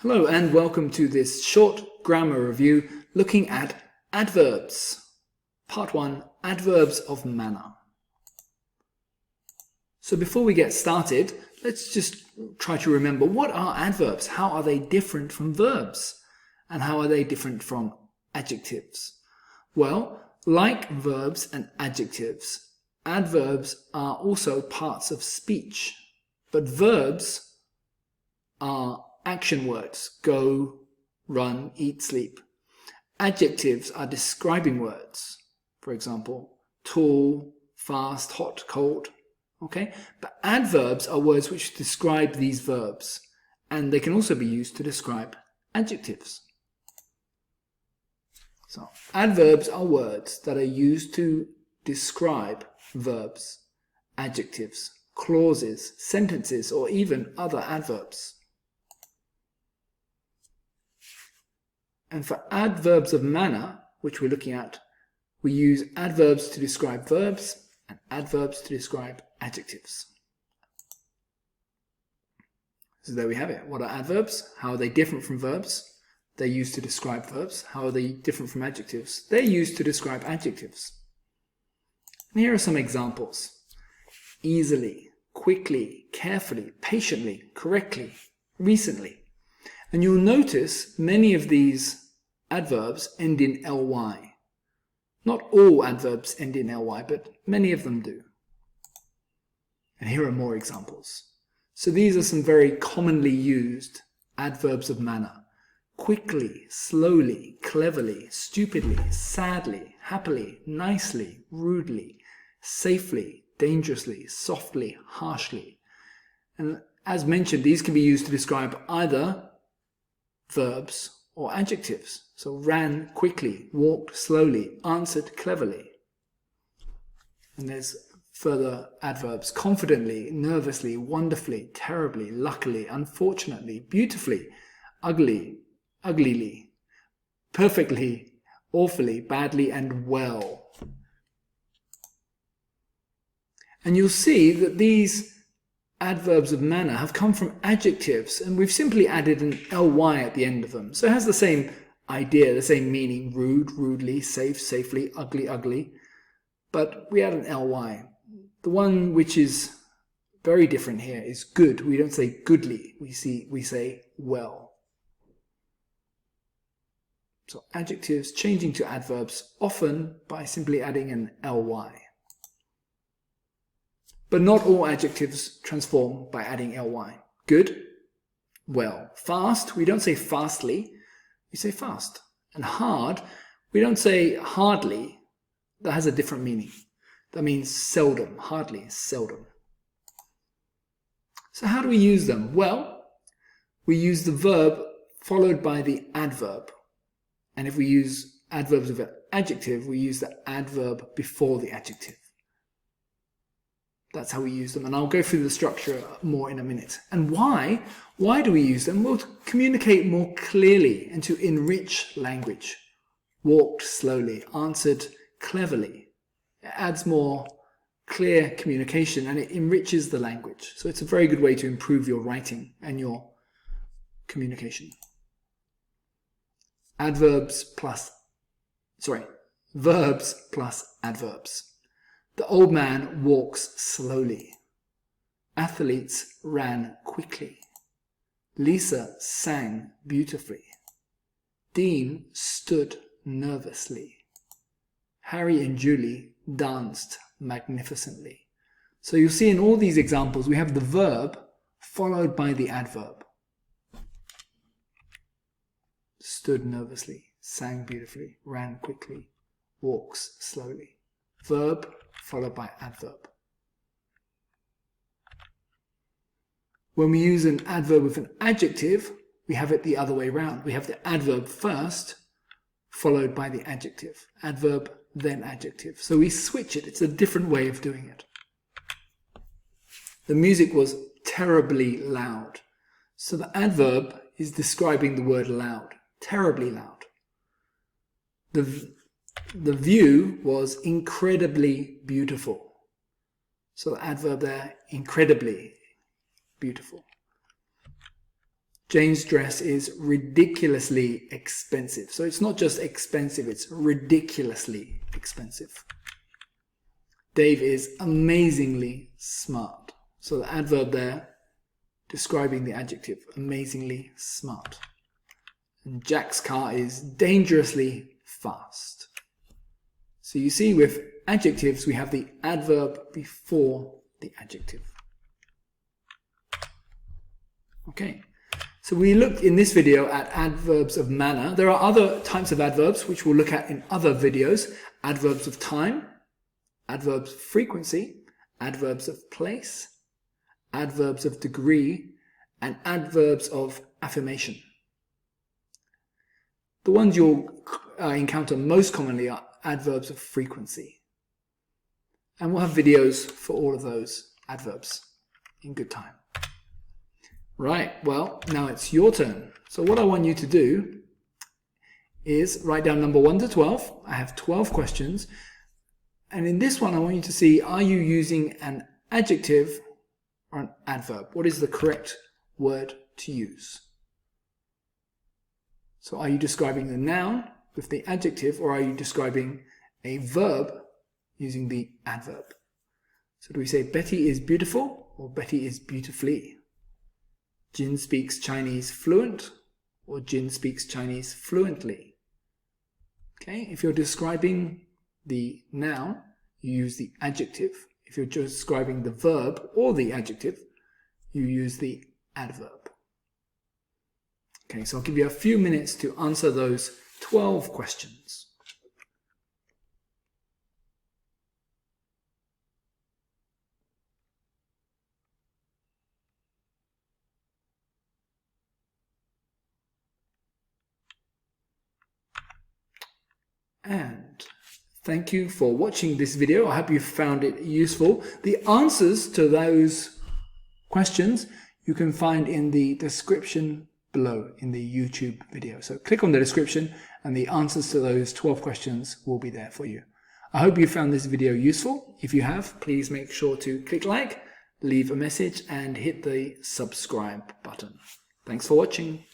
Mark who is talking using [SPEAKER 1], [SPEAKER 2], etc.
[SPEAKER 1] Hello and welcome to this short grammar review looking at adverbs. Part 1, Adverbs of Manner. So before we get started, let's just try to remember, what are adverbs? How are they different from verbs? And how are they different from adjectives? Well, like verbs and adjectives, adverbs are also parts of speech, but verbs are action words: go, run, eat, sleep. Adjectives are describing words. For example, tall, fast, hot, cold. Okay? But adverbs are words which describe these verbs, and they can also be used to describe adjectives. So, adverbs are words that are used to describe verbs, adjectives, clauses, sentences, or even other adverbs. And for adverbs of manner, which we're looking at, we use adverbs to describe verbs and adverbs to describe adjectives. So there we have it. What are adverbs? How are they different from verbs? They're used to describe verbs. How are they different from adjectives? They're used to describe adjectives. And here are some examples. Easily, quickly, carefully, patiently, correctly, recently. And you'll notice many of these adverbs end in ly. Not all adverbs end in ly, but many of them do. And here are more examples. So these are some very commonly used adverbs of manner. Quickly, slowly, cleverly, stupidly, sadly, happily, nicely, rudely, safely, dangerously, softly, harshly. And as mentioned, these can be used to describe either verbs or adjectives. So ran quickly, walked slowly, answered cleverly. And there's further adverbs: confidently, nervously, wonderfully, terribly, luckily, unfortunately, beautifully, ugly, uglily, perfectly, awfully, badly, and well. And you'll see that these adverbs of manner have come from adjectives, and we've simply added an ly at the end of them. So it has the same idea, the same meaning: rude, rudely, safe, safely, ugly, ugly. But we add an ly. The one which is very different here is good. We don't say goodly, we say well. So adjectives changing to adverbs, often by simply adding an ly. But not all adjectives transform by adding ly. Good, well. Fast, we don't say fastly, we say fast. And hard, we don't say hardly. That has a different meaning. That means seldom, hardly, seldom. So how do we use them? Well, we use the verb followed by the adverb. And if we use adverbs of an adjective, we use the adverb before the adjective. That's how we use them, and I'll go through the structure more in a minute. And why? Why do we use them? Well, to communicate more clearly and to enrich language. Walked slowly, answered cleverly. It adds more clear communication and it enriches the language. So it's a very good way to improve your writing and your communication. Verbs plus adverbs. The old man walks slowly. Athletes ran quickly. Lisa sang beautifully. Dean stood nervously. Harry and Julie danced magnificently. So you'll see in all these examples we have the verb followed by the adverb. Stood nervously, sang beautifully, ran quickly, walks slowly. Verb followed by adverb. When we use an adverb with an adjective, we have it the other way around. We have the adverb first, followed by the adjective. Adverb, then adjective. So we switch it. It's a different way of doing it. The music was terribly loud. So the adverb is describing the word loud. Terribly loud. The view was incredibly beautiful. So the adverb there, incredibly beautiful. Jane's dress is ridiculously expensive. So it's not just expensive, it's ridiculously expensive. Dave is amazingly smart. So the adverb there, describing the adjective, amazingly smart. And Jack's car is dangerously fast. So you see, with adjectives, we have the adverb before the adjective. Okay, so we looked in this video at adverbs of manner. There are other types of adverbs which we'll look at in other videos. Adverbs of time, adverbs of frequency, adverbs of place, adverbs of degree, and adverbs of affirmation. The ones you'll encounter most commonly are adverbs of frequency. And we'll have videos for all of those adverbs in good time. Right, well, now it's your turn. So what I want you to do is write down number 1 to 12. I have 12 questions. And in this one, I want you to see, are you using an adjective or an adverb? What is the correct word to use? So are you describing the noun with the adjective, or are you describing a verb using the adverb? So do we say Betty is beautiful or Betty is beautifully? Jin speaks Chinese fluent or Jin speaks Chinese fluently? Okay, if you're describing the noun, you use the adjective. If you're just describing the verb or the adjective, you use the adverb. Okay, so I'll give you a few minutes to answer those 12 questions. And thank you for watching this video. I hope you found it useful. The answers to those questions you can find in the description below in the YouTube video. So click on the description and the answers to those 12 questions will be there for you. I hope you found this video useful. If you have, please make sure to click like, leave a message and hit the subscribe button. Thanks for watching.